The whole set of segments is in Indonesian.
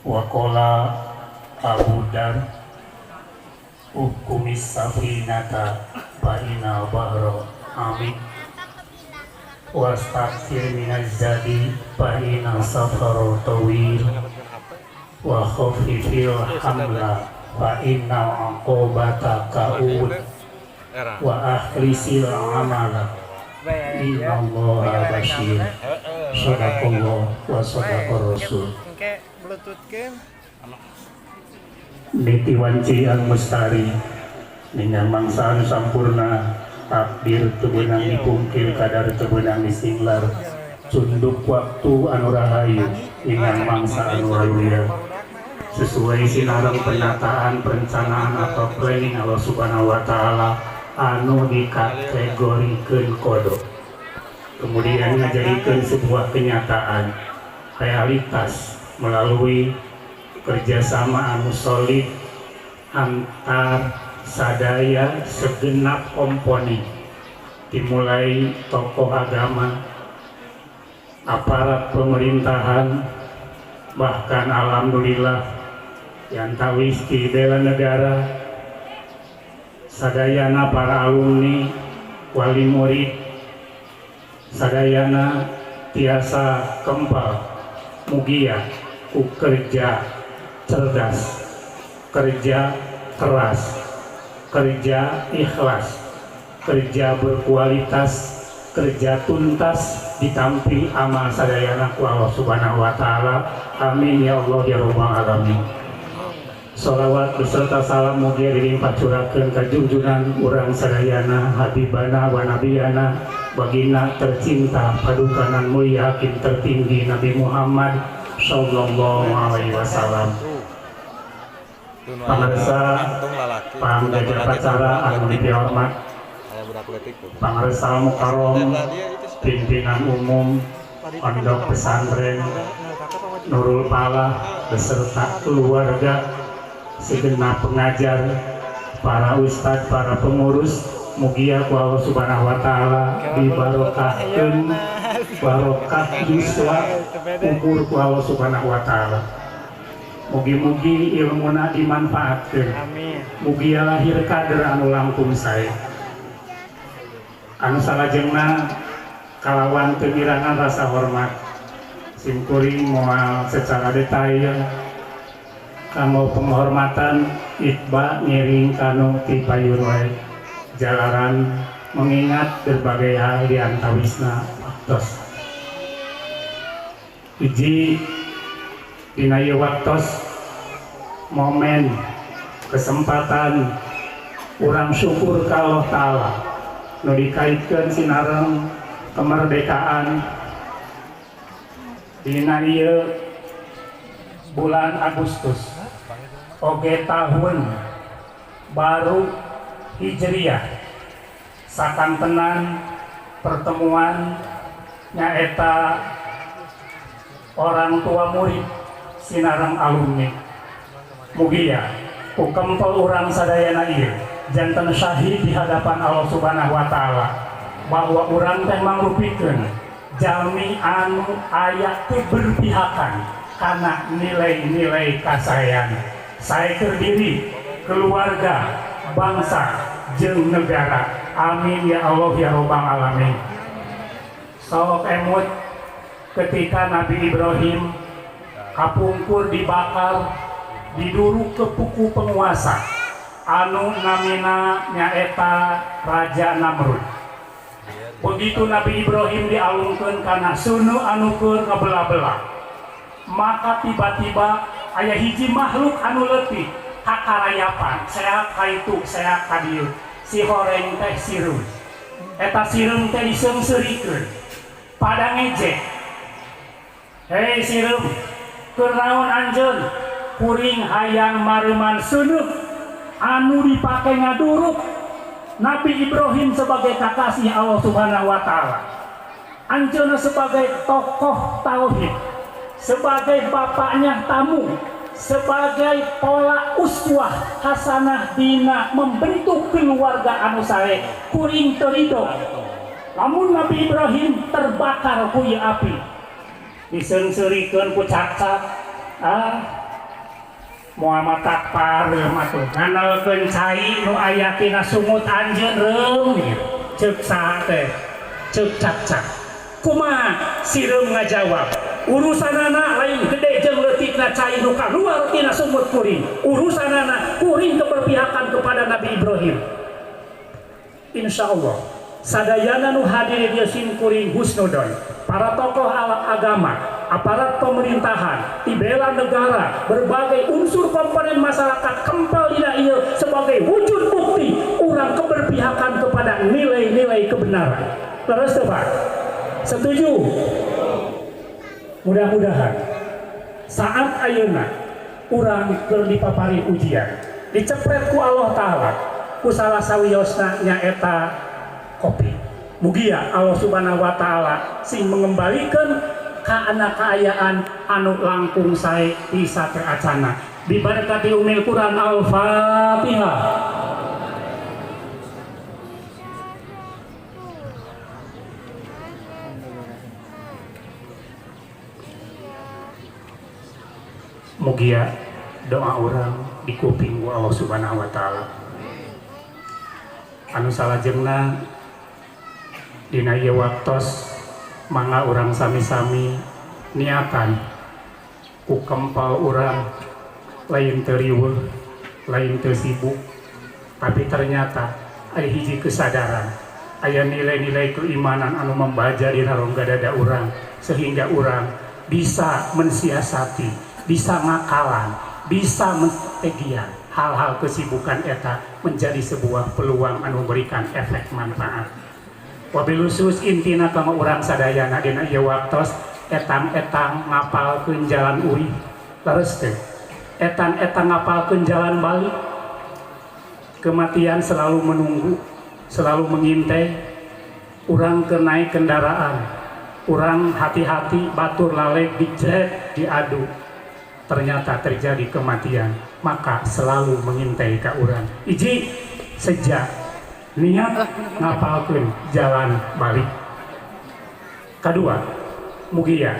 Waqala Abu Dar Ukumis safinata Fa'ina bahro amin Wastaqfir minazzadi Fa'ina safaro tawil Wa khafifil hamla Fa'ina aqobata ka'ud Wa akhlisil amala Inna allaha bashir Sadaqallah wa sadaqar rasul Niti wanci ang mustari dengan mangsaan sampurna takdir tebenang dipungkil kadar tebenang disinglar cunduk waktu anu rahayu dengan mangsa anu raluya sesuai sinarang penataan perencanaan atau planning Allah subhanahu wa ta'ala anu dikategorikeun kodok kemudian ngajadikeun sebuah kenyataan realitas melalui kerjasama anu solid antar sadaya segenap komponen dimulai tokoh agama, aparat pemerintahan, bahkan alhamdulillah yang tawis di bela negara, sadayana para alumni, wali murid, sadayana tiasa kempal mugia ku kerja cerdas, kerja keras, kerja ikhlas, kerja berkualitas, kerja tuntas ditampi amal sadayana ku Allah subhanahu wa ta'ala. Amin ya Allah ya rabbal alamin. Salawat beserta salam mugia dilimpah curahkeun ka junjungan urang sadayana habibana wa nabiyana bagina tercinta padukanan mulia hakim tertinggi Nabi Muhammad sallallahu alaihi wasallam. Pamirsa panggaja pacara anu dihormat, Pangarsa Mukarrom, pimpinan umum Pondok Pesantren Nurul Falah beserta keluarga, segenap pengajar, para ustadz, para pengurus, mugia ku Allah subhanahu wa ta'ala dibarokahkeun barokah yuswa umur ku Allah subhanahu wa ta'ala. Mugi-mugi ilmuna dimanfaatkeun. Mugi lahir kader anu langkung sae. Anu salajengna kalawan kegirangan rasa hormat simkuring moal secara detail kanggo penghormatan itba ngiring kanu ti payun wae jalaran mengingat berbagai hal di antawisna waktos hiji dina ieu waktos momen kesempatan urang syukur ka Allah Ta'ala nu dikaitkeun sinareng kemerdekaan dina ieu bulan Agustus oge tahun baru Hijriah sakantenan pertemuan nyaeta orang tua murid sinareng alumni mugia ku kempel urang sadayana ieu janten syahid di hadapan Allah subhanahu wa ta'ala bahwa urang teh mangrupikeun jalmi anu aya teh berpihakan karena nilai-nilai kasayan saekeun diri keluarga bangsa jeung negara amin ya Allah ya rabbal alamin. Sok emut ketika Nabi Ibrahim kapungkur dibakar diduruk ke puku penguasa anu namina nyaeta Raja Namrud. Begitu Nabi Ibrahim dialungkeun kana seuneu anu keur ngabelah-belah, maka tiba-tiba aya hiji makhluk anu leutik kakarayapan seak kaitu seak kadieu si horeng teh sireung eta sireung teh diseungseurikeun pada ngejek, hei sireung keur naon anjeun kuring hayang mareuman seuneu anu dipake ngaduruk Nabi Ibrahim sebagai kakasih Allah subhanahu wa ta'ala, anjeunna sebagai tokoh tauhid, sebagai bapaknya tamu, sebagai pola uswah hasanah dina membentuk keluarga anu sae kuring teu ridho. Lamun Nabi Ibrahim terbakar ku ieu api diseungseurikeun ku cacak Muhammad takpareum atuh nganalkeun cai nu aya tina sumut anjeun reum ceuk saha teh ceuk cak-cak kumaha si reum ngajawab urusanana lain gede jeung leutikna cai nu kaluar tina sumut kuring urusanana kuring keberpihakan kepada Nabi Ibrahim. Insyaallah sadayana nu hadir di sim kuring husnudon para tokoh agama aparat pemerintahan, di bela negara, berbagai unsur komponen masyarakat kempal dina ieu sebagai wujud bukti urang keberpihakan kepada nilai-nilai kebenaran. Terus Pak, setuju? Mudah-mudahan saat ayeuna urang keur dipapari ujian, dicepret ku Allah Ta'ala, ku salah sawiosna nyaeta kopi. Mugia Allah Subhanahu wa Ta'ala sing mengembalikan kana kaayaan anu langkung sae bisa teracana diberkati umil Quran. Al-Fatihah. Mugia doa orang dikuping ku Allah Subhanahu wa Ta'ala. Anu salajengna dina ieu waktos mangga orang sami-sami niatan ku kempal orang lain teriweuh lain teu sibuk tapi ternyata aya hiji kesadaran aya nilai-nilai keimanan anu membaja di rongga dada orang sehingga orang bisa mensiasati bisa ngakalan bisa menstrategian hal-hal kesibukan eta menjadi sebuah peluang anu memberikan efek manfaat. Wabil khusus intina kama urang sadayana dina ieu waktos etang-etang ngapalkeun jalan urip terus teh etang-etang ngapalkeun jalan balik. Kematian selalu menunggu, selalu mengintai. Urang keur naik kendaraan, urang hati-hati batur lalek dicet diadu, ternyata terjadi kematian, maka selalu mengintai ka urang. Iji sejak niat ngapalkeun jalan balik. Kedua, mugia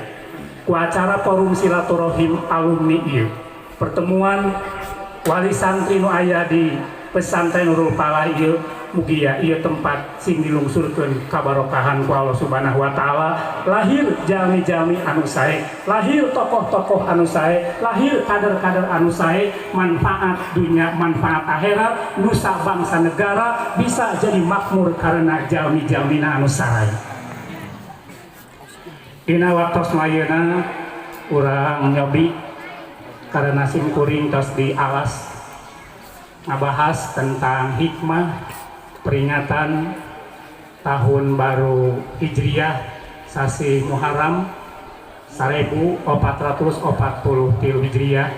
ku acara forum silaturahim alumni ieu pertemuan wali santri nu aya di pesantren Nurul Falah ieu mugia ieu tempat sing dilungsurkeun kabarokahan ku Allah Subhanahu wa Ta'ala. Lahir jalmi-jalmi anu sae, lahir tokoh-tokoh anu sae, lahir kader-kader anu sae, manfaat dunia manfaat akhirat, nusa bangsa negara bisa jadi makmur karena jalmi-jalmina anu sae. Dina waktos mayeuna urang nyobi karena sim kuring tos di alas ngabahas tentang hikmah peringatan tahun baru Hijriah sasi Muharram 1443 Hijriah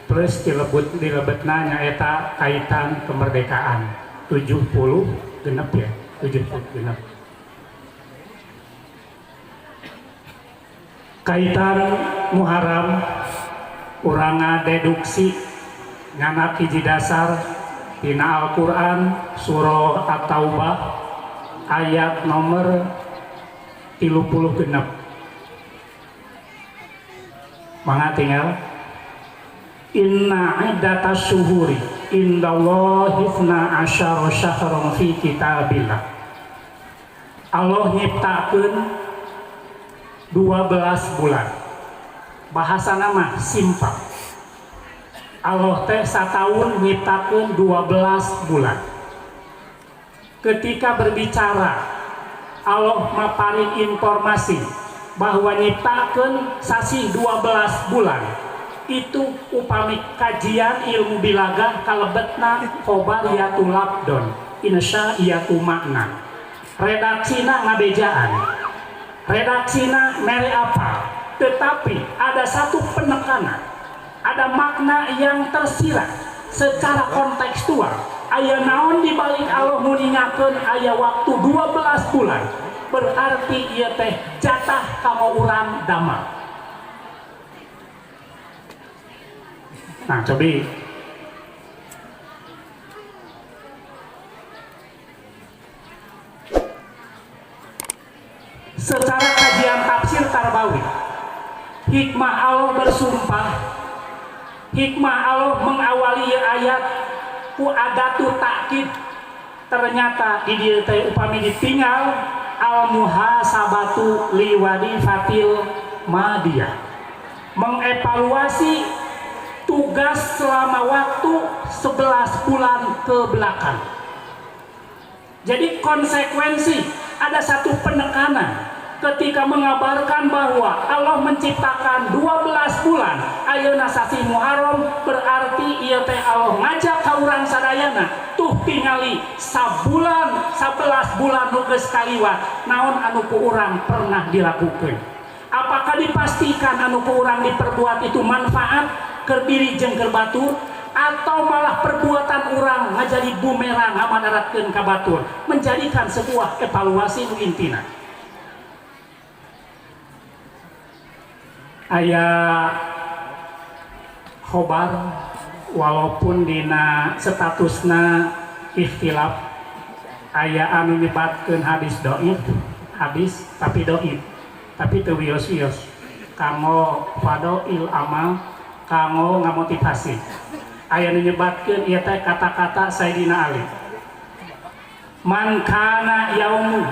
plus dilebetna nyaeta kaitan kemerdekaan 70 genep ya 70 genep kaitan Muharram urang deduksi nganak hiji dasar tina Al-Quran surah At-Taubah ayat nomor 36 mangga tinggal inna iddatas syuhuri indallahi 12 syahran fi kitabillah. Allah nyiptakeun 12 bulan bahasa nama simpel. Allah teh satahun nyiptakeun 12 bulan. Ketika berbicara Allah maparin informasi bahwa nyiptakeun sasi 12 bulan itu upami kajian ilmu bilaga kalebetna khobariyatul labdon insya iyatu makna redaksina ngabejaan redaksina mere apa tetapi ada satu penekanan ada makna yang tersirat secara kontekstual. Aya naon dibalik Allah muningakeun aya waktu 12 bulan berarti ieu teh jatah kanggo urang damel. Nah cobi secara kajian tafsir Tarbawi hikmah Allah bersumpah hikmah Allah mengawali ayat ku adatu takkid. Ternyata di dieu teh upami ditinggal al muhasabatu liwadi fatil madiyah, mengevaluasi tugas selama waktu 11 bulan ke belakang. Jadi konsekuensi, ada satu penekanan ketika mengabarkan bahwa Allah menciptakan 12 bulan ayeuna sasi Muharram, berarti ieu teh Allah ngajak ka urang sadayana tuh tingali sabulan 11 bulan nu geus kaliwat naon anu ku urang pernah dilakukeun. Apakah dipastikan anu ku urang diperbuat itu manfaat keur diri jeung keur batur, atau malah perbuatan urang ngajadi bumerang ngamadaratkeun ka batur, menjadikan sebuah evaluasi nu intina. Aya khobar walaupun dina statusna ikhtilaf, aya anu nyebatkeun hadis dhaif, hadis tapi dhaif, tapi teu wios-wios kanggo fadail amal, kanggo ngamotivasi. Aya nu nyebatkeun ieu teh kata-kata Sayyidina Ali, man kana yaumu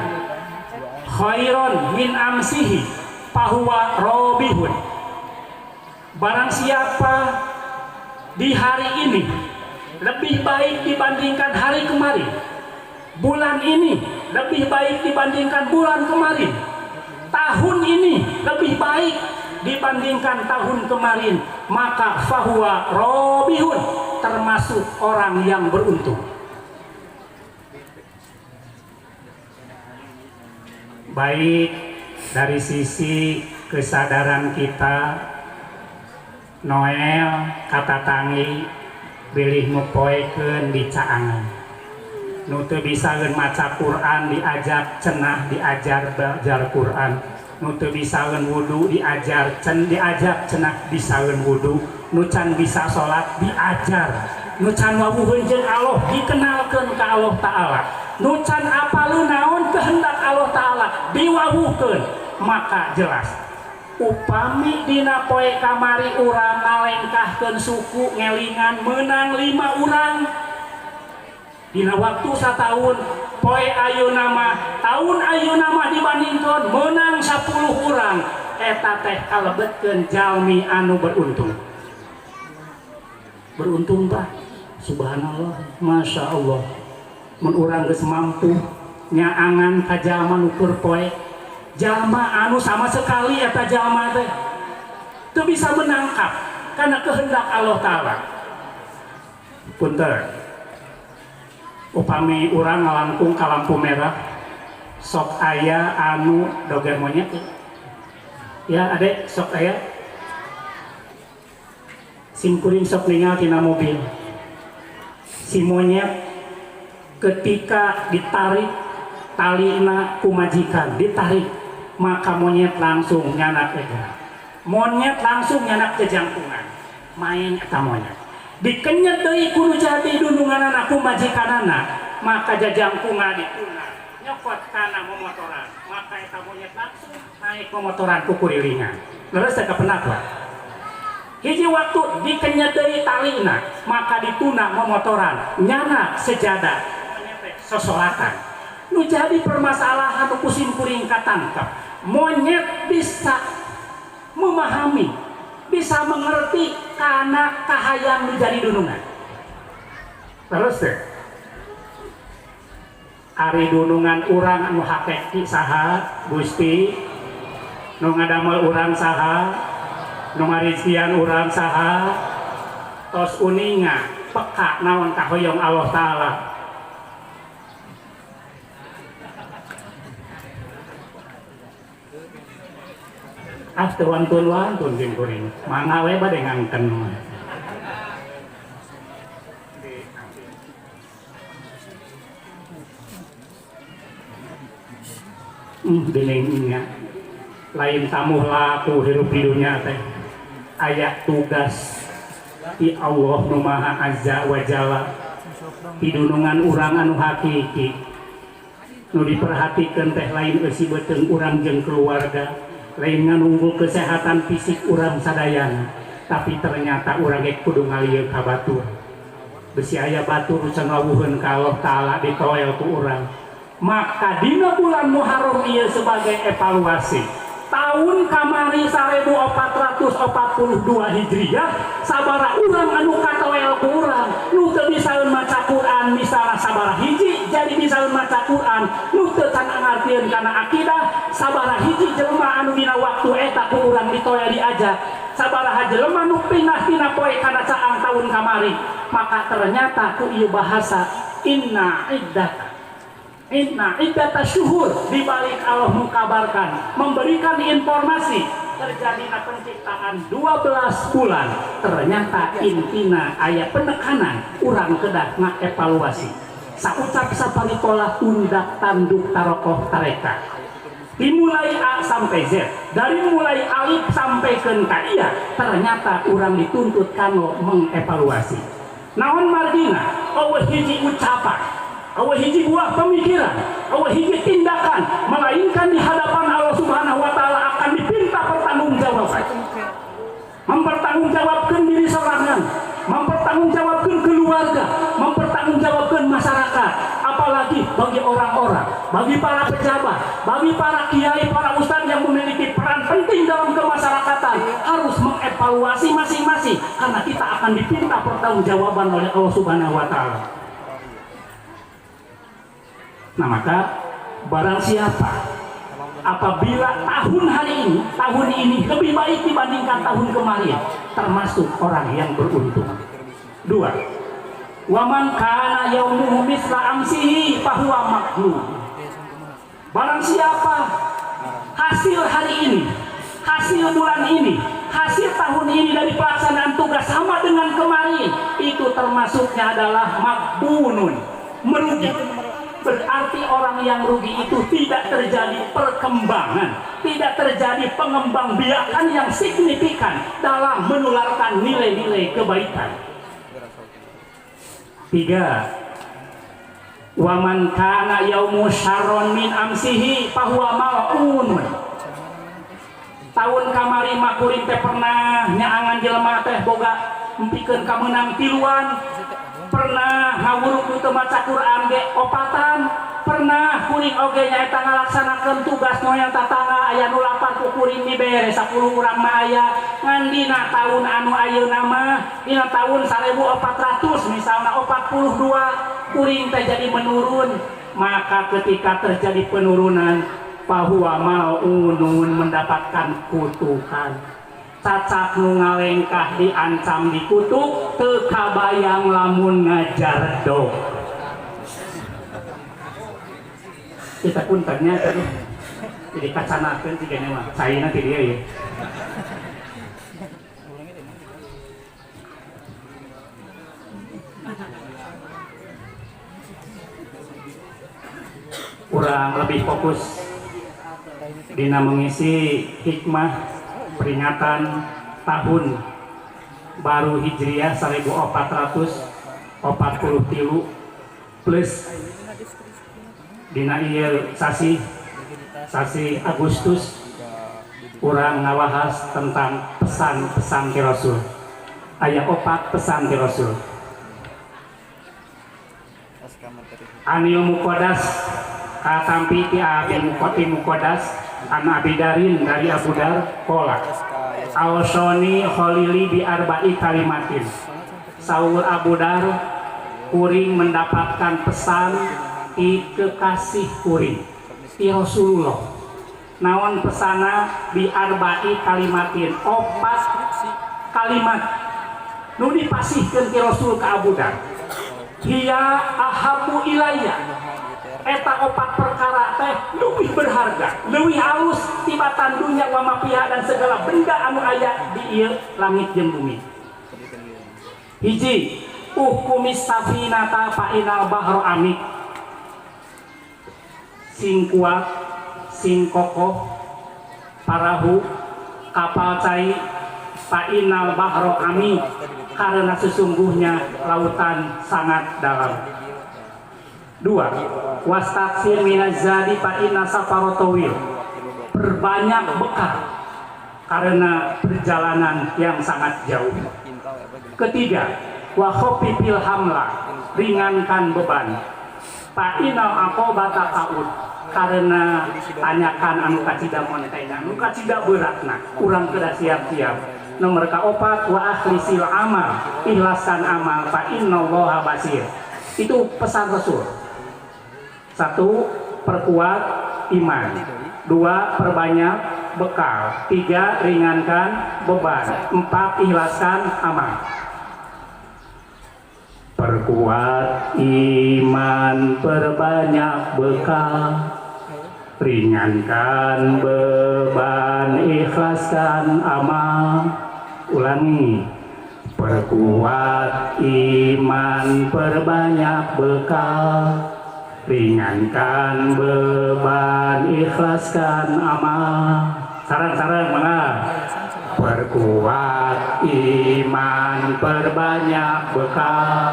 khairon min amsihi fahuwa robihun. Barang siapa di hari ini lebih baik dibandingkan hari kemarin, bulan ini lebih baik dibandingkan bulan kemarin, tahun ini lebih baik dibandingkan tahun kemarin, maka fahuwa robihun, termasuk orang yang beruntung. Baik dari sisi kesadaran kita, Noel kata tangi bilih ngupoekeun di caangan, nu teu bisaeun maca Quran diajak cenah diajar belajar Quran, nu teu bisaeun wudu diajak cenah bisaeun wudu, nu can bisa salat diajar, nu can wawuheun jeung Allah dikenalkeun ka Allah Ta'ala, nu can apaleun naon kehendak Allah Ta'ala diwawuhkeun. Maka jelas upami dina poe kamari urang ngalengkahkeun suku ngelingan menang 5 urang dina waktu satahun, poe ayeuna mah tahun ayeuna mah dibandingkeun menang 10 urang, eta teh kalebetkeun jalmi anu beruntung. Beruntung Pak, subhanallah, masya Allah, mun urang geus mampu nyaangan ka jalma nu keur poe, jalma anu sama sekali eta jalma teh teu bisa menangkap karena kehendak Allah Ta'ala. Punten, upami urang ngalangkung ka lampu merah, sok aya anu doger monyet ya adek, sok aya simkuring sok ningal tina mobil, si monyet ketika ditarik talina ku majikan, ditarik, maka monyet langsung nyanak ke jangkungan, main eta monyet dikenyet deui ku nu jadi dundunganana ku majikanana, maka jajangkungan dituna nyokot kana momotoran, maka eta monyet langsung naik momotoran ku kurilingan. Leres teh kapenakwa hiji waktu dikenyet deui talina, maka dituna momotoran nyanak sejadah sosolatan. Nu jadi permasalahan nu kusim kuring katangkap, monyet bisa memahami, bisa mengerti karena kahayang nu jadi dunungan. Terus deh, ari dunungan urang anu hakeki saha Gusti, nu ngadamel urang saha, nu ngarizkian urang saha, tos uninga peka naon kahoyong Allah Ta'ala. Teu wantun-wantun jeung kuring mangga we bade ngangken dinengnya lain tamuh laku hirup di dunia teh aya tugas ti Allah nu Maha Azza wa Jalla ti dunungan urang anu hakiki nu diperhatikeun teh lain eusi beuteung urang jeung keluarga, lain nganunggul kesehatan fisik urang sadayana, tapi ternyata urang ge kudu ngalieu ka batur. Besi aya batur can ngawuheun ka Allah Ta'ala ditoel ku urang. Maka dina bulan Muharram ieu sebagai evaluasi. Tahun kamari 1442 Hijriah sabaraha urang anu katoel ku urang nu teu bisaeun maca Quran misalna sabaraha hiji jadi bisaeun maca Quran nu teu can ngartieun kana akidah sabaraha hiji jelema anu dina waktu eta ku urang ditoel diajak sabaraha jelema nu pindah tina poe kana caang tahun kamari. Maka ternyata ku ieu bahasa inna iddata syuhur dibalik Allah mengkabarkan memberikan informasi terjadinya penciptaan 12 bulan. Ternyata intina aya penekanan urang kedah ngaevaluasi saucap saparitola tundak tanduk tarokoh tarekat dimulai A sampai Z, dari mulai alif sampai ke iya. Ternyata urang dituntut kanu mengevaluasi naon margina eueuh hiji ucapan, eueuh hiji buah pemikiran, eueuh hiji tindakan, melainkan di hadapan Allah Subhanahu wa Ta'ala akan dipinta pertanggungjawaban. Mempertanggungjawabkan diri sorangan, mempertanggungjawabkan keluarga, mempertanggungjawabkan masyarakat, apalagi bagi orang-orang, bagi para pejabat, bagi para kiai, para ustadz yang memiliki peran penting dalam kemasyarakatan harus mengevaluasi masing-masing karena kita akan dipinta pertanggungjawaban oleh Allah Subhanahu wa Ta'ala. Nah, maka barang siapa apabila tahun ini lebih baik dibandingkan tahun kemarin, termasuk orang yang beruntung. 2. Waman kana yaumuhu misla amsihi fahuwa makhluk. Barang siapa hasil hari ini, hasil bulan ini, hasil tahun ini dari pelaksanaan tugas sama dengan kemarin, itu termasuknya adalah makbunun, merugi. Berarti orang yang rugi itu tidak terjadi perkembangan, tidak terjadi pengembangbiakan yang signifikan dalam menularkan nilai-nilai kebaikan. 3. Waman kana yaumu syarron min amsihi fahuwa mal'un. Tahun kamari makuring teh pernah nyaangan jelema teh boga empikeun kamenang tiluan, pernah ngawuruk teu maca Quran ge opatan, pernah kuring oge nyaeta ngalaksanakeun tugas noyang tatangga aya nu 8 ku kuring dibere 10 urang mah aya ngan dina tahun anu ayeuna mah dina tahun 1400 misalna 42 kuring teh jadi menurun. Maka ketika terjadi penurunan fahuwa mal'unun, mendapatkan kutukan. Cacak nu ngalengkah diancam dikutuk teu kabayang lamun ngajar dog. Kita pun ternyata jadi kacanakeun tiganya mah saina ti dieu ya. Kurang lebih fokus dina mengisi hikmah peringatan tahun baru Hijriah 1443 plus dina ieu sasi Agustus urang ngawahas tentang pesan-pesan ti Rasul. Aya 4 pesan ti Rasul. Anu muqaddas katampi ti Abi Muqaddas an Abi Darin dari Abu Dar qala awsoni khalili bi arba'i kalimatin. Saur Abu Dar kuring mendapatkan pesan ti kekasih kuring ti Rasulullah. Naon pesana bi arba'i kalimatin, 4 kalimat nu dipasihkeun ti Rasul ka Abu Dar. Hiya ahabu ilayya, eta 4 perkara teh lebih berharga, lebih halus tibatan dunia wa mafiha dan segala benda anu aya di ieu langit jeung bumi. Hiji, uhkumis safinata fa inal bahru amik. Sing kuat, sing kokoh, parahu, kapal cai, fa inal bahru amik, karena sesungguhnya lautan sangat dalam. 2. Wastaksir minaz zadi fa inna safarotawil. Perbanyak bekal, karena perjalanan yang sangat jauh. Ketiga, wa khafifil hamla, ringankan beban. Fa inal aqobata ta'ud, karena tanyakan anu kacida monetaina, anu kacida beratna, urang kedah siap-siap. Nomor kaopat, wa akhlisil amal, ikhlaskan amal, fa innallaha basir. Itu pesan Rasul. 1. Perkuat iman. 2. Perbanyak bekal. 3. Ringankan beban. 4. Ikhlaskan amal. Perkuat iman, perbanyak bekal, ringankan beban, ikhlaskan amal. Ulangi. Perkuat iman, perbanyak bekal, ringankan beban, ikhlaskan amal. Sarang-sarang mana? Perkuat iman, perbanyak bekal,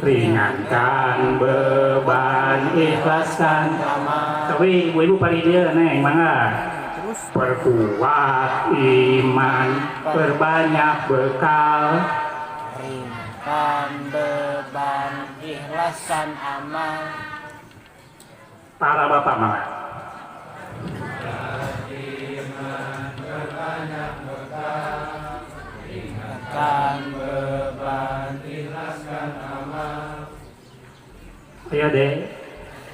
ringankan beban, ikhlaskan amal. Tapi ibu-ibu pada dia neng mana? Perkuat iman, perbanyak bekal, ringankan beban, ikhlaskan amal. Para bapak mana? Ringankan beban, ikhlaskan amal. Ayo deh.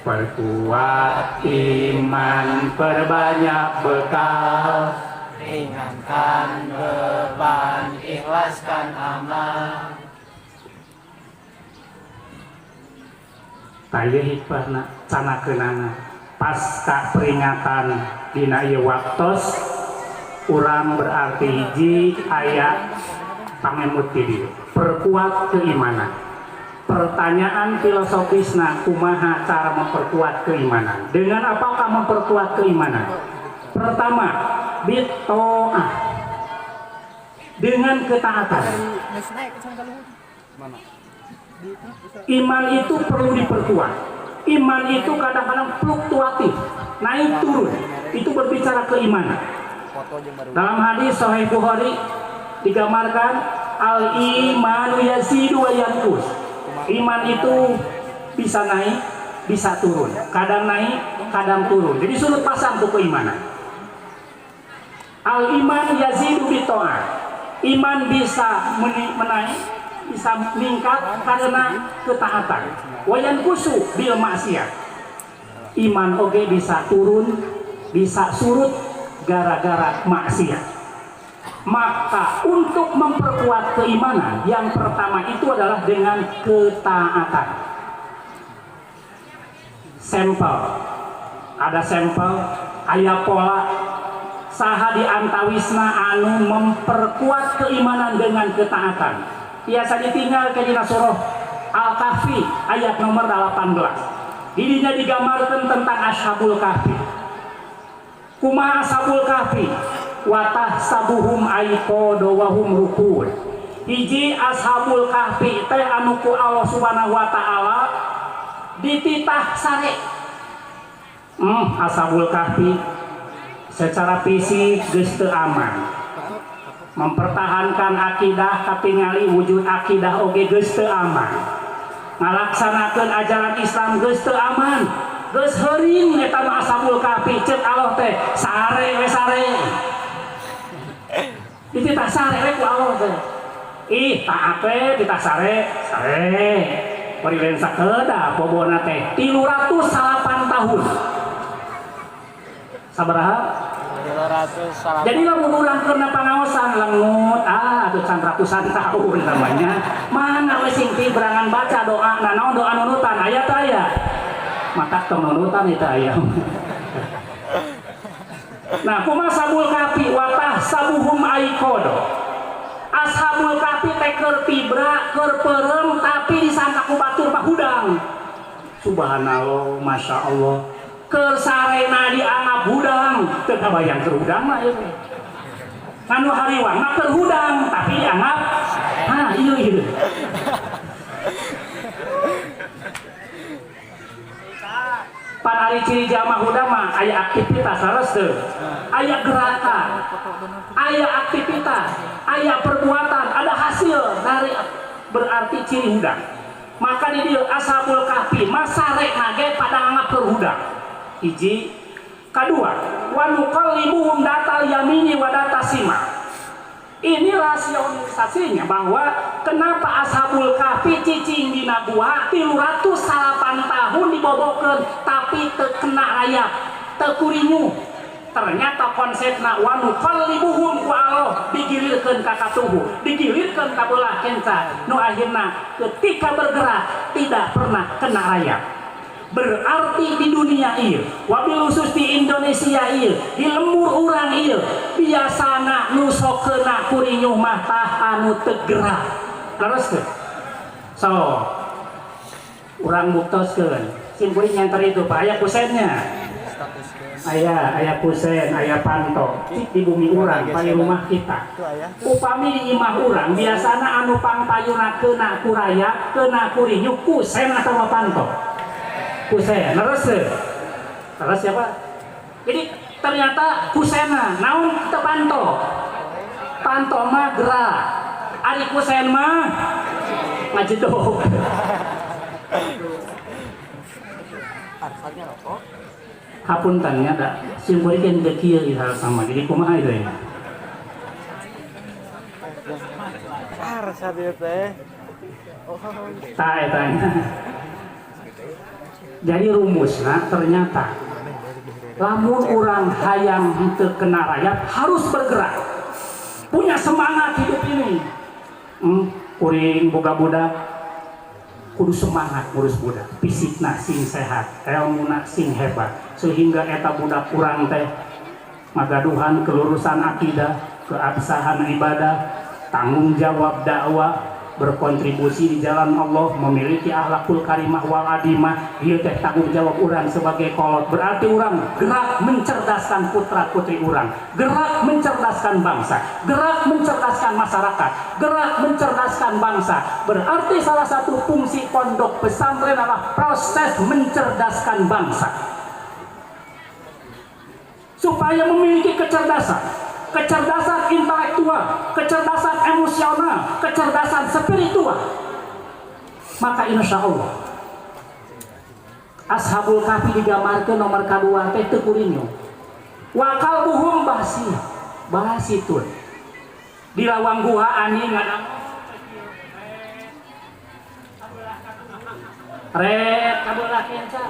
Perkuat iman, perbanyak bekal, ringankan beban, ikhlaskan amal. Taya hikmahna canakeunana pasca peringatan dina ieu waktos urang berarti hiji aya pangemut ti dieu. Perkuat keimanan. Pertanyaan filosofisna, kumaha cara memperkuat keimanan? Dengan apakah memperkuat keimanan? Pertama, bito'ah, dengan ketaatan. Iman itu perlu diperkuat. Iman itu kadang-kadang fluktuatif, naik turun. Itu berbicara keimanan. Dalam hadis Sahih Bukhari digambarkan al-imanu yazidu wa yanqus. Iman itu bisa naik, bisa turun. Kadang naik, kadang turun. Jadi sudut pasang tuh keimanan. Al-iman yazidu bita'ah. Iman bisa menaik, bisa meningkat karena ketaatan. Wa yanqusu bil maksiat. Iman oge bisa turun, bisa surut gara-gara maksiat. Maka untuk memperkuat keimanan, yang pertama itu adalah dengan ketaatan. Sampel, ada sampel, aya pola, saha di antawisna anu memperkuat keimanan dengan ketaatan. Biasa ditinggal ke dina surah Al-Kahfi ayat nomor 18. Didinya digambarkan tentang Ashabul Kahfi. Kumaha Ashabul Kahfi? Watah sabuhum aiqodo wahum rukun. Hiji Ashabul Kahfi teh anu ku Allah Subhanahu wa taala dititah sare. Ashabul Kahfi secara fisik geus teu aman. Mempertahankan akidah katingali wujud akidah oge geus teu aman. Ngalaksanakeun ajaran Islam geus teu aman. Geus heuring eta mah Ashabul Kahfi ceuk Allah teh sare we sare. Dititah sare we ku Allah teh. Ih, taat we dititah sare. Bari lain sakedah bobona teh 308 tahun. Sabaraha? 308. Jadi lamun urang kena pangaosan lengut, atuh can ratusan tahun namanya. Mana we sing ti berangan baca doa, naon doa nunutan aya teh aya. Maka tong nunutan itu aya. Nah, kumaha Ashabul Kahfi watah sabuhum aiqodo. Ashabul Kahfi teh keur tibra, keur peureum tapi disangka ku batur mah hudang. Subhanallah, masya Allah. Keur sarena dianggap hudang, teu kabayang keur hudang mah ieu. Anu hariwang mah keur hudang tapi dianggap ieu. pan ari ciri jalma huda mah aya aktivitas leres teu, aya gerakan, aya aktivitas, aya perbuatan, ada hasil dari berarti ciri huda. Maka di dieu ashabul kahfi masarek nage pada anggap huda. Hiji, kedua, wa nuqallibuhum datal yamini wa datal sima. Ini rasionalisasinya bahwa kenapa ashabul kahfi cicing dina gua 308 tahun dibobokeun tapi teu kena rayap, teu kurinyu. Ternyata konsepna wa nuqallibuhum ku Allah digilirkeun ka katuhu, digilirkeun ka beulah kenca. Nu akhirna ketika bergerak tidak pernah kena rayap. Berarti di dunia ieu, wabil khusus di Indonesia ieu, di lembur urang ieu, biasana nu sokeuna kurinyuh mah tah anu teu gerak. Terus teu. So, urang buktoskeun. Sim kuring nyantar itu Pak, aya kusennya. Aya kusen, aya panto. Di bumi urang, paling rumah kita. Upami di imah urang, biasana anu pangpayuna keuna kuraya, keuna kurinyuh kusen atawa panto. Kusen, terus siapa? Jadi ternyata kusena, naon teu panto, panto mah gerak, ari kusen mah ngajedog. Hapunten nya da, simbolikeun teu kieu hal sama, jadi kumaha ieu ya? Rasa dia teh. Tanya. Jadi rumusnya ternyata lamun orang hayang henteu kena rayap harus bergerak, punya semangat hidup ini. Kuring boga budak kudu semangat ngurus budak, fisikna sing sehat, ilmuna sing hebat, sehingga eta budak urang teh magaduhan kelurusan akidah, keabsahan ibadah, tanggung jawab dakwah, berkontribusi di jalan Allah, memiliki akhlakul karimah wal adimah. Ieu teh tanggung jawab urang sebagai kolot. Berarti urang gerak mencerdaskan putra putri urang, gerak mencerdaskan bangsa, gerak mencerdaskan masyarakat, gerak mencerdaskan bangsa. Berarti salah satu fungsi pondok pesantren adalah proses mencerdaskan bangsa supaya memiliki kecerdasan intelektual, kecerdasan emosional, kecerdasan spiritual. Maka insya Allah ashabul kahfi digambarkeun nomor kadua teh teu kurinyu. Wa qalbuhum basitun. Di lawang gua anjing ngadang rek kabelah kenca.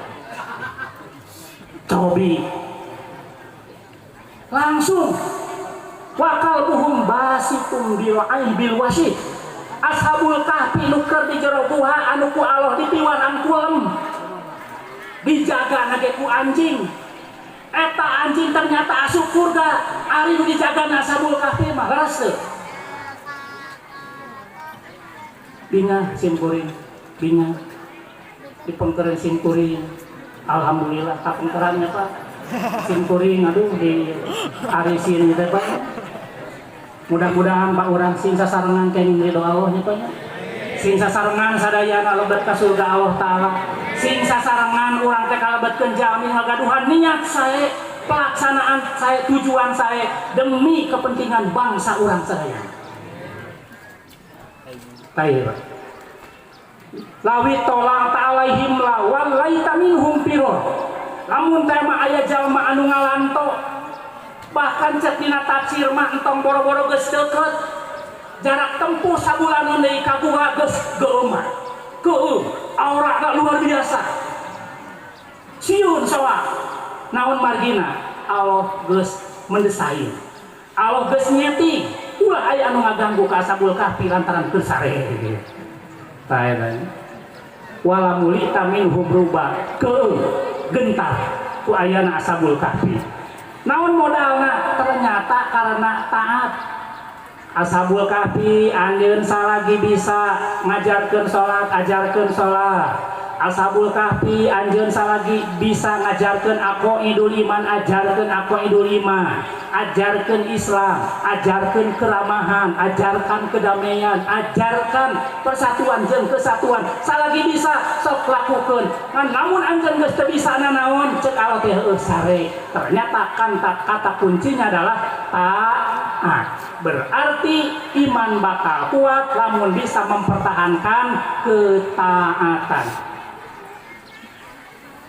Cobi langsung wakal buhum basitum bil wasit. Ashabul kahfi nu keur di jero gua anu ku Allah dipiwaran kulem, dijaga nage ku anjing. Eta anjing ternyata asup surga ari nu dijaga na ashabul kahfi mah leres teu. Binga simkuring, binga dipengkereun simkuring. Alhamdulillah kapengkerannya Pak. Simkuring aduh di arisin teh Pak. Mudah-mudahan Pak urang sing sasarengan kenging ridho Allah nya Pak. Sing sasarengan sadayana lebet ka surga Allah taala. Sing sasarengan urang teh kalebetkeun jalmi ngagaduhan niat sae, pelaksanaan sae, tujuan sae demi kepentingan bangsa urang sadayana. Baik Pak. Lawi tolang ta'alaihim la wallaita minhum piror. Lamun teh mah aya jalma anu ngalanto, bahkan cek dina tafsir mah entong boro-boro geus deukeut, jarak tempuh sabulanan deui ka gua geus geumah. Keueuh, aurana luar biasa. Sieun soa. Naon margina? Allah geus mendesain. Allah geus nyeting. Ulah aya anu ngaganggu ka ashabul kahfi lantaran keur sare. Tae wala mulita minhum ruba keueuh gentar ku ayana ashabul kahfi. Naon modalna? Ternyata karena taat. Ashabul kahfi anjeun salagi bisa ngajarkeun salat, ajarkeun salat, Ashabul Kahfi anjeun salagi bisa ngajarkeun aqaidul iman, ajarkeun aqaidul iman, ajarkeun Islam, ajarkeun keramahan, ajarkan kedamaian, ajarkan persatuan jeung kesatuan. Salagi bisa sok lakukeun. Namun anjeun geus teu bisa nanaon ceuk Allah teh heueuh sare. Ternyata kata kuncinya adalah taat. Berarti iman bakal kuat lamun bisa mempertahankan ketaatan.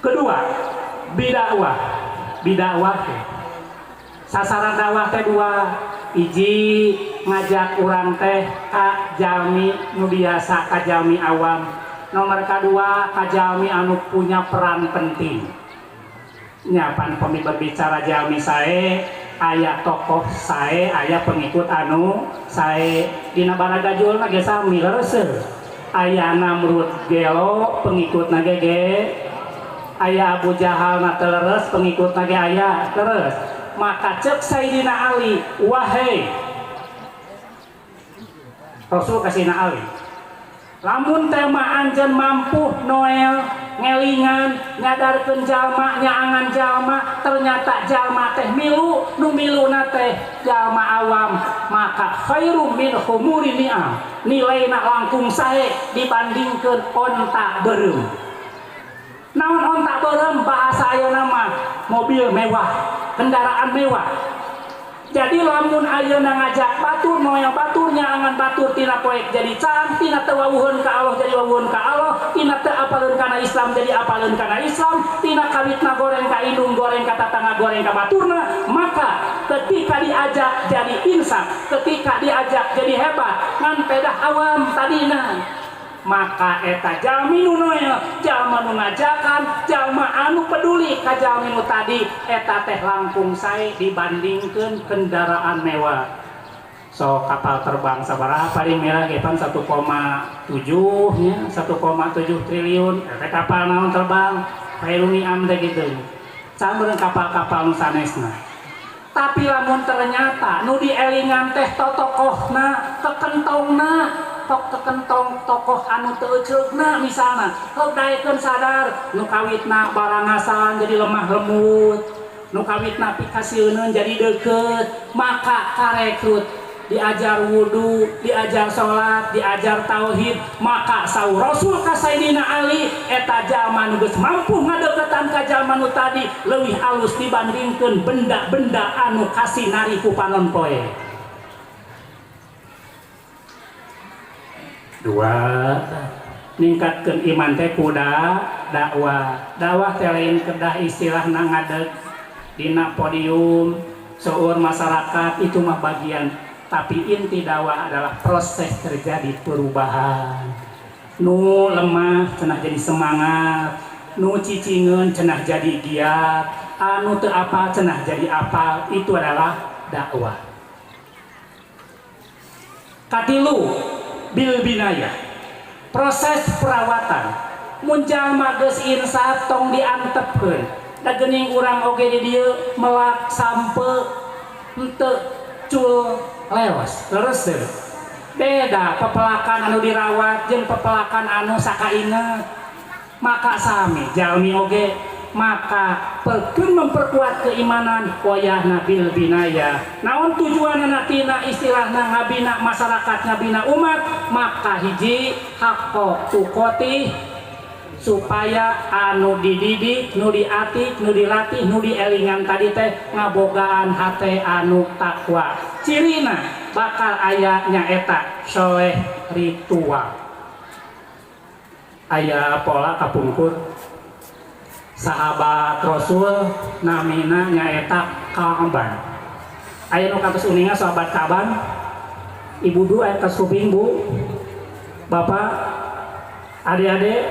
Kedua, bidakwah sasaran dakwah teh dua, hiji ngajak urang teh ka jalmi nu biasa, ka jalmi awam. Nomor kedua, ka jalmi anu punya peran penting. Nyapan pemi berbicara jalmi sae, aya tokoh sae, aya pengikut anu sae. Dina baraga julna ge sami leureuseun. Aya Namrud gelo, pengikutna ge aya Abu Jahal na teleres, pengikut lagi aya terus. Maka cek Sayyidina Ali, wahai Rasul kasihna Ali, lamun tema anjeun mampu Noel ngelingan nyadarkeun jalma, nyaangan jalma, ternyata jalma teh milu, nu miluna teh jalma awam, maka khairum min humuri ni'am, nilaina langkung sae dibandingkeun onta beureum. Naon ontak beureum bahasa ayeuna mah mobil mewah, kendaraan mewah. Jadi lamun ayeuna ngajak batur, moyang batur, nyaangan batur tina poek jadi can, tina teu wawuheun ka Allah jadi wawuheun ka Allah, tina teu apaleun kana Islam jadi apaleun kana Islam, tina kawitna goreng ka indung, goreng ka tatangga, goreng ka baturna, maka ketika diajak jadi insaf, ketika diajak jadi hebat, ngan pedah awam tadina. Maka eta jalmi nu noel, jalma nu ngajakan, jalma anu peduli ka jalmi nu tadi, eta teh langkung sae dibandingkeun kendaraan mewah. So kapal terbang sabaraha paling mewah ge pan 1,7 nya, 1,7 triliun. Eta kapal naon terbang? Khairuni am teh kitu. Sameureun kapal-kapal nu sanesna. Tapi lamun ternyata nu dielingan teh tokohna, kekentongna, kekentong tokoh anu teu ceugna misalna, heudaekeun sadar nu kawitna barangasan jadi lemah lembut, nu kawitna pikasieun jadi deukeut, maka karekrut diajar wudu, diajar sholat, diajar tauhid, maka saur Rasul ka Sayyidina Ali, eta jalma nu geus mampu ngadeuketan ka jalma nu tadi leuwih alus dibandingkeun benda-benda anu kasinari ku panon poe. Dua, ningkatkeun iman teh kuda dakwah teh lain kedah istilahna ngadeg dina podium seueur masyarakat, itu mah bagian, tapi inti dakwah adalah proses terjadi perubahan. Nu lemah cenah jadi semangat, nu cicingeun cenah jadi giat, anu teu apa cenah jadi apa, itu adalah dakwah. Katilu bil binaya, proses perawatan. Mun jalma geus insaf tong diantepkeun, da geuning urang oge di dieu melak sampe henteu cul leos terus deh. Beda pepelakan anu dirawat jeung pepelakan anu sakainget. Maka sami jalmi oge, maka perkeun memperkuat keimanan wayahna bil binaya. Naon tujuanna tina istilahna ngabina masyarakat, ngabina umat, maka hiji haqqo tuqoti, supaya anu dididik, nu diatik, nu dilatih, nu dielingan tadi teh ngabogaan hate anu takwa. Cirina bakal aya nyaeta soleh ritual. Aya pola kapungkur sahabat Rasul namina nyaeta Ka'ban. Aya nu katos uninga sahabat Ka'ban. Ibu du aya katos kuping bu. Bapak, adik-adik,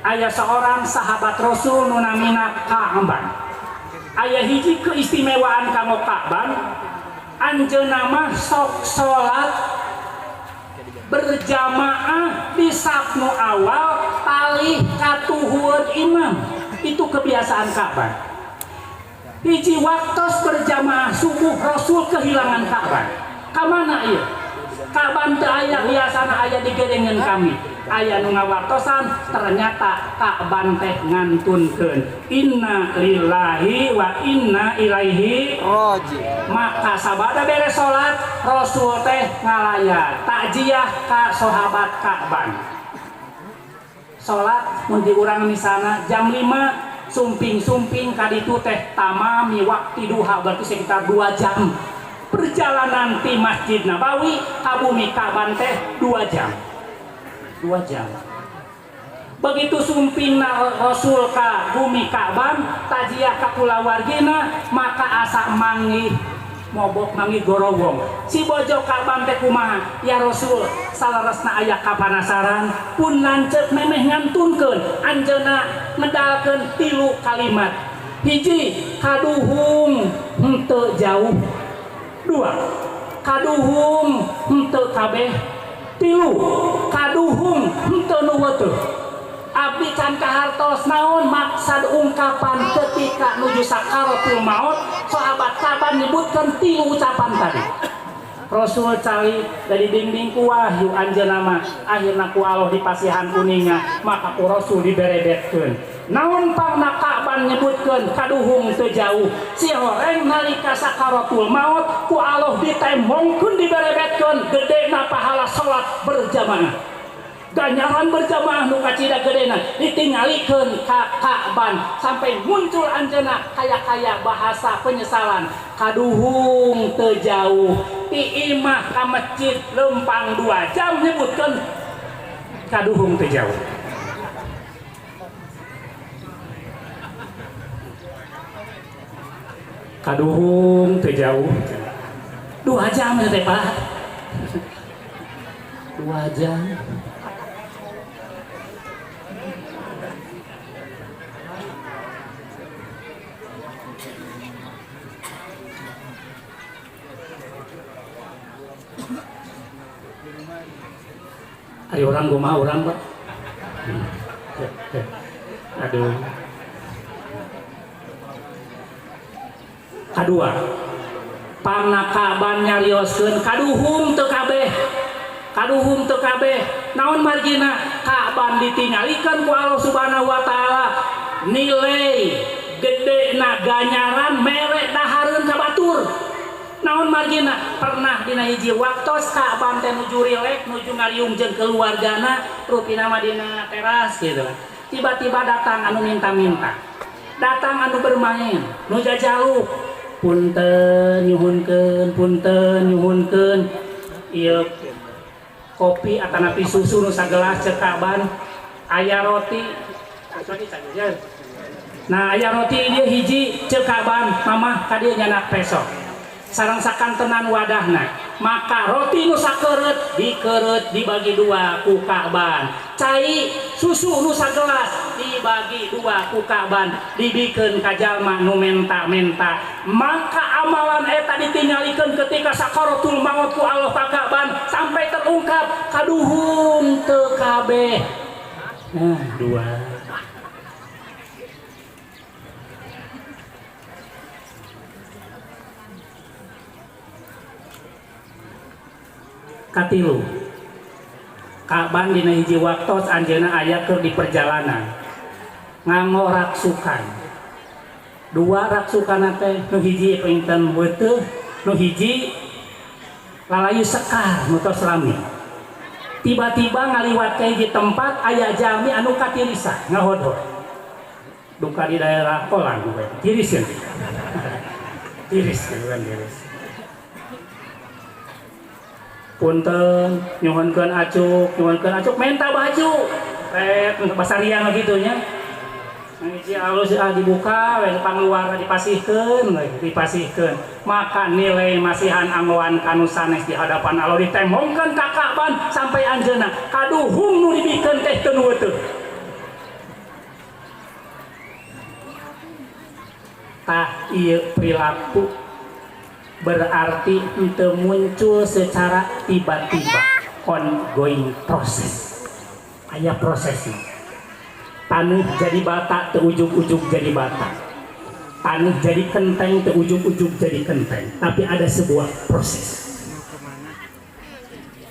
aya seorang sahabat Rasul nu namina Ka'ban. Aya hiji keistimewaan kanggo Ka'ban, anjeunna mah sok salat berjamaah di saf nu awal palih katuhun imam. Itu kebiasaan Ka'ban. Hiji waktos berjamaah subuh Rasul kehilangan Ka'ban. Kamana ieu? Kaban teu aya biasana aya di gedengan kami. Aya nu ngawartosan ternyata Ka'ban teh ngantunkeun inna lillahi wa inna ilaihi Roji. maka sabada beres salat Rasul teh ngalayat takjiah ka sahabat Ka'ban. Salat mun diurang misalna jam 5 sumping-sumping kaditu teh tamami waktu duha berarti sekitar 2 jam. Perjalanan di Masjid Nabawi ka bumi Ka'ban teh 2 jam. 2 jam. Begitu sumpingna Rasul ka bumi Ka'ban, tajiah ka kulawargina, maka asa manggih mobok manggih gorowong. Si bojo Ka'ban teh kumaha? Ya Rasul, salaresna aya kapanasaran, pun lanceuk memeh ngantunkeun, anjeunna ngedalkeun 3 kalimat. Hiji, kaduhung henteu jauh. 2, kaduhung henteu kabeh. 3, kaduhung henteu nu weuteung. Abdi can kahartos naon maksud ungkapan ketika nuju sakaratul maut. Sahabat Ka'ban nyebutkeun 3 ucapan tadi. Rasul cari dari dinding ku wahyu anjeunna mah akhirna ku Allah dipasihan kuningna maka ku Rasul diberebetkeun. Naon pangna Ka'ban nyebutkeun kaduhung teu jauh. Si horeng nalika sakaratul maut ku Allah ditembongkeun diberebetkeun gedena pahala salat berjamaah. Ganjaran berjamaah nu kacida gedena ditingalikeun ka Ka'ban sampai muncul anjeunna kaya-kaya bahasa penyesalan. Kaduhung teu jauh ti imah ka masjid lempang 2 jam nyebutkeun kaduhung teu jauh. Kaduhung teu jauh 2 jam teh Pak. 2 jam. Ari orang kumaha urang Pak. Aduh. Kadua, pangna Ka'ban nyarioskeun kaduhung teu kabeh. Kaduhung teu kabeh. Naon margina? Ka'ban ditingalikeun ku Allah Subhanahu wa taala. Nilai gedena ganjaran mere dahareun ka batur. Naon margina? Pernah dina hiji waktos Ka'ban teh nuju rilek nuju ngariungjeun keluargana rupina mah dina teras gitu. Tiba-tiba datang anu minta-minta. Datang anu bermain, nu jajaluk. Punten nyuhunkeun, punten nyuhunkeun. Ieu kopi atanapi susu nu sagelas ceuk Ka'ban. Aya roti. Nah, aya roti ieu hiji ceuk Ka'ban, mamah ka dieu nyana peso. Sareng sakantenan wadahna maka roti nu sakeureut dikeureut dibagi 2 ku Ka'ban, cai susu nu sagelas dibagi 2 ku Ka'ban, dibikeun ka jalma nu menta-menta. Maka amalan eta ditingalikeun ketika sakaratul maut ku Allah ka Ka'ban sampai terungkap kaduhung teu kabeh. Nah, 2 katilu. Ka'ban dina hiji waktos anjeunna aya keur di perjalanan nganggo raksukan. 2 raksukan teh nu hiji pinten beuteuh, nu hiji lalayu sekar nu tos rami. Tiba-tiba ngaliwat ka hiji tempat aya jami anu katirisa ngahodho. Duka di daerah Kolang tiris ya. Tiris bukan tiris. Punten nyuhunkeun acuk menta baju untuk pasarian gitu nya. Hiji alus dibuka we pangluar dipasihkeun maka nilai masihan anggoan kanu sanes di hadapan Allah ditembongkeun ka Ka'ban sampai anjeunna kaduhung nu dibikeun teh teu weuteung. Tah ieu perilaku berarti itu muncul secara tiba-tiba, ongoing proses. Aya prosesnya. Taneuh jadi bata teu ujug-ujug jadi bata. Taneuh jadi kenteng teu ujug-ujug jadi kenteng, tapi ada sebuah proses.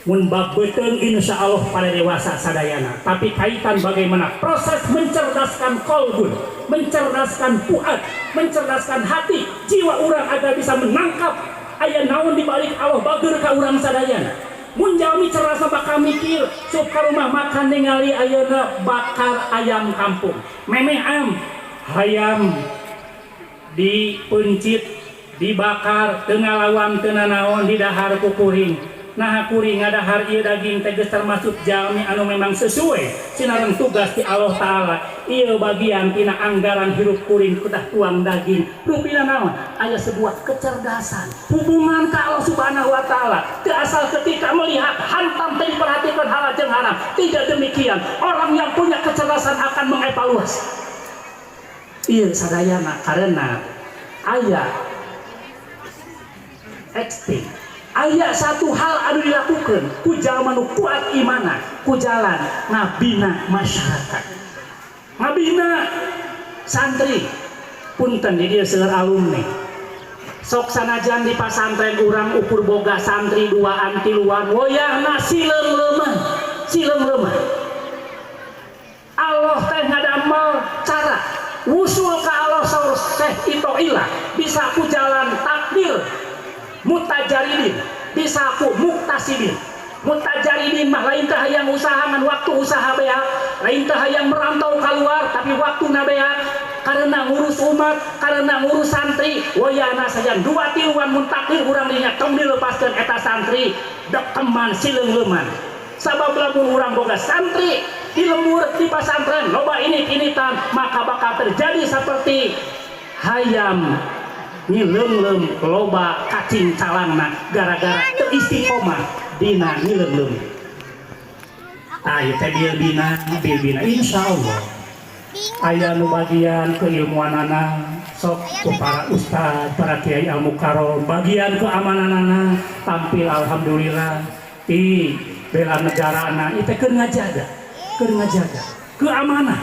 mun babeteung insya Allah pada dewasa sadayana. Tapi kaitan bagaimana proses mencerdaskan kolbun, mencerdaskan fuad, mencerdaskan hati jiwa orang agar bisa menangkap aya naon dibalik Allah bager ka urang sadayana. Mun jalmi cerdas bakal mikir sup ka rumah makan ningali ayeuna bakar ayam kampung, memeam hayam dipencit dibakar tengah lawan tengah naon di dahar ku kuring. Nah kuring ngadahar ieu daging teh geus termasuk jalmi anu memang sesuai sinareng tugas ti Allah Ta'ala. Ieu bagian tina anggaran hirup kuring kudah tuang daging. Rupina naon? Aya sebuah kecerdasan hubungan ka Allah Subhanahu wa Ta'ala. Teu asal ketika melihat hantam teh diperhatikan halal jeung haram. Tidak demikian. Orang yang punya kecerdasan akan mengevaluasi. Ieu sadayana karena aya eksting. Aya satu hal anu dilakukan ku jalma nu kuat imana ku jalan ngabina masyarakat, ngabina santri. Punten di dieu seueur alumni sok sanajan di pasantren urang ukur boga santri duaan tiluan woyahna sileung leumah. Allah teh ngadamel cara wusul ka Allah saur Syekh Itoilah bisa ku jalan takdir mutajaridin, bisa ku muktasibin. Mutajaridin mah lain teh hayang usaha ngan waktu usaha beak, lain teh hayang merantau keluar tapi waktu na beak karena ngurus umat, karena ngurus santri. Wayana sajan 2-3 mun takdir urang dinya tong dilepaskeun eta santri dek teman sileung leuman. Sabab lamun urang boga santri di lembur di pasantren loba ini-initan maka bakal terjadi seperti hayam ngileung-leung loba cacing calangna gara-gara teu istiqomah dina ngileung-leung. Ieu teh bilbina insyaallah aya nu bagian keilmuanana sok ku para ustad, para kiai al-mukarram, bagian keamananana tampil alhamdulillah ti bela negarana ieu teh keur ngajaga keamanan.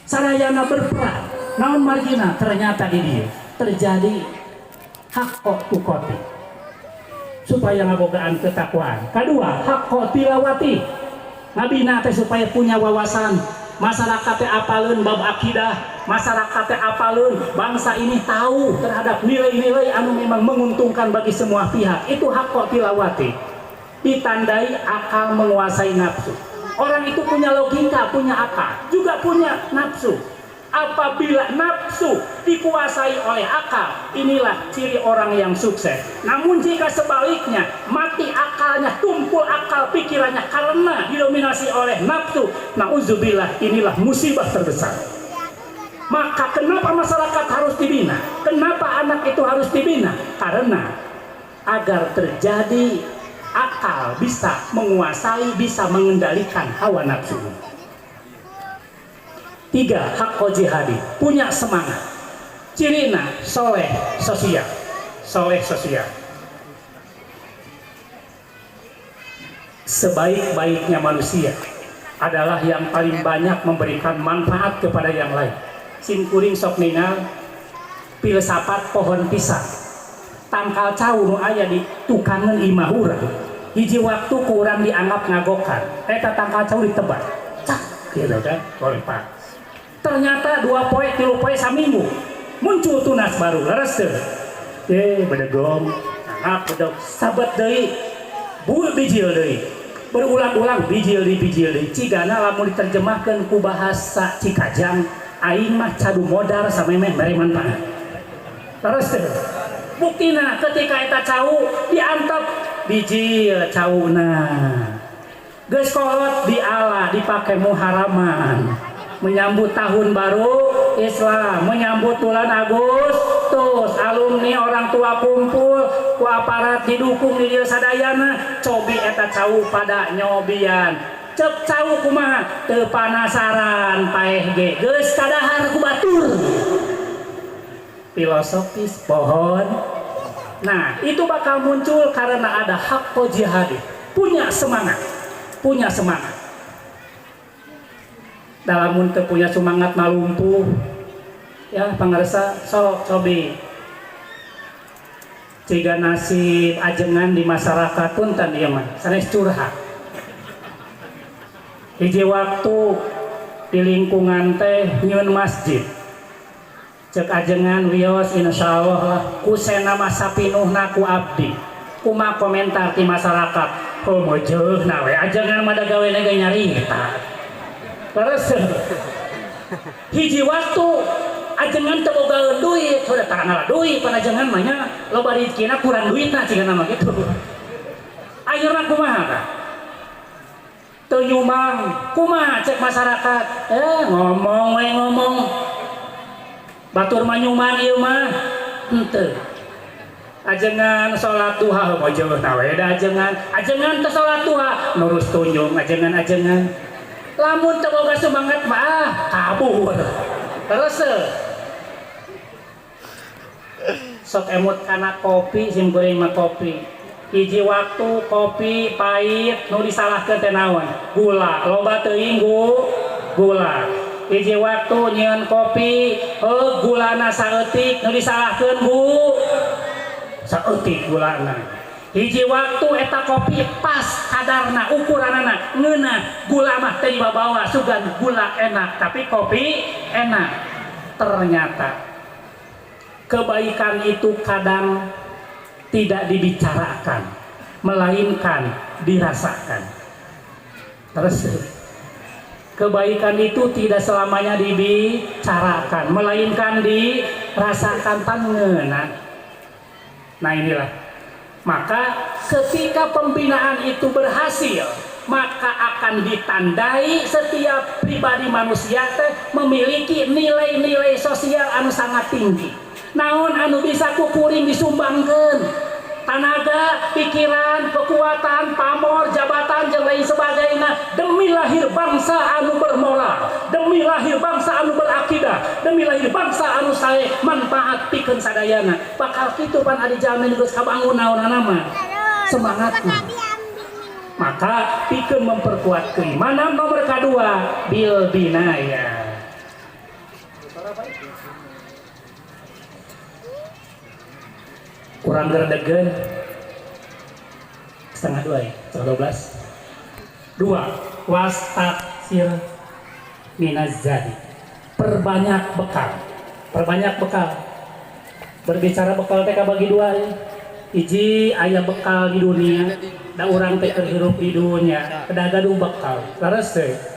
Sadayana berperan naon margina ternyata di dieu terjadi hakko tukoti supaya ngabogaan ketakwaan. Kedua, hakko tilawati ngabina teh supaya punya wawasan. Masyarakat teh apaleun bab akidah, masyarakat teh apaleun bangsa ini tahu terhadap nilai-nilai anu memang menguntungkan bagi semua pihak. Itu hakko tilawati. Ditandai akal menguasai nafsu. Orang itu punya logika, punya akal, juga punya nafsu. Apabila nafsu dikuasai oleh akal, inilah ciri orang yang sukses. Namun jika sebaliknya, mati akalnya, tumpul akal pikirannya karena didominasi oleh nafsu, nauzubillah, inilah musibah terbesar. Maka kenapa masyarakat harus dibina? Kenapa anak itu harus dibina? Karena agar terjadi akal bisa menguasai, bisa mengendalikan hawa nafsu. 3. Hakko jihadi, punya semangat. Cirina soleh sosial. Sebaik-baiknya manusia adalah yang paling banyak memberikan manfaat kepada yang lain. Simkuring sok ningal filsafat pohon pisang. Tangkal cau nu aya di tukangan imah urang. Hiji waktu kurang dianggap ngagokan. Eta tangkal cau ditebak. Cak, gitu kan, boleh pak. Ternyata 2 poe 3 poe saminggu muncul tunas baru leres teu bedegong angap bedog sabat deui bul bijil deui berulang-ulang bijil deui cigana lamun diterjemahkeun ku bahasa Cikajang aing mah cadu modar samemeh mere manfaat leres teu. Buktina ketika eta cau diantep bijil cauna geus kolot diala dipake muharaman menyambut tahun baru Islam, menyambut bulan Agustus, alumni orang tua kumpul, ku aparat didukung di dieu sadayana, cobi eta cau pada nyobian. Cek cau kumaha? Teu panasaran paeh ge, geus kadahar ku batur. Filosofis pohon. Nah, itu bakal muncul karena ada hakko jihadi, punya semangat. Dalam untuk punya semangat malumpuh ya pangarsa sok cobi Ciga nasib ajengan di masyarakat punten ieu mah sanes curhat. Hiji waktu di lingkungan teh nyieun masjid. Cek ajengan wios insyaallah lah kusena masa pinuhna ku abdi. Kumaha komentar ti masyarakat? Oh mojeuna we ajengan mah da gawena ge nyarita. Terus hiji waktu ajengan teu boga duit, udah tak ngalah duit pan ajengan mah nya loba rezekina kurang duitna cigana mah kitu. Ayeuna kumaha tah? Teu nyumang, kumaha cek masyarakat? Ngomong we ngomong. Batur mah nyumang ieu mah henteu. Ajengan salat duha mojeuna we da ajengan teu salat duha nurus tunjung ajengan. Lamun teu boga semangat mah kabur. Terus sok emut kana kopi sim goreng mah kopi. Hiji waktu kopi pahit nu disalahkeun teh naon? Gula. Loba teuing gula. Hiji waktu nyieun kopi, gulana saeutik nu disalahkeun saeutik gulana. Hiji waktu eta kopi pas kadarna ukuranana ngeunah gula mah teh dibawa sugan gula enak tapi kopi enak. Ternyata kebaikan itu kadang tidak dibicarakan melainkan dirasakan. Terus kebaikan itu tidak selamanya dibicarakan melainkan dirasakan tan ngeunah. Nah inilah, maka ketika pembinaan itu berhasil, maka akan ditandai setiap pribadi manusia teh memiliki nilai-nilai sosial anu sangat tinggi. Naon anu bisa kukuring disumbangkeun? Tenaga, pikiran, kekuatan, pamor, jabatan, jeung lain sebagainya demi lahir bangsa anu bermoral, demi lahir bangsa anu berakidah, demi lahir bangsa anu sae manfaat pikeun sadayana. Bakal kitu pan adi jamin geus kabangun naonana mah semangatna. Maka pikeun memperkuat keimanan. Nomor kedua bil binaya. Kurang gerdegeun setengah 2 ya, 12. 2. Wastaksir minazadi. Perbanyak bekal. Berbicara bekal teh kabagi 2 ya. Hiji aya bekal di dunia, da urang teh keur hirup di dunia, kada gaduh bekal. Laras teh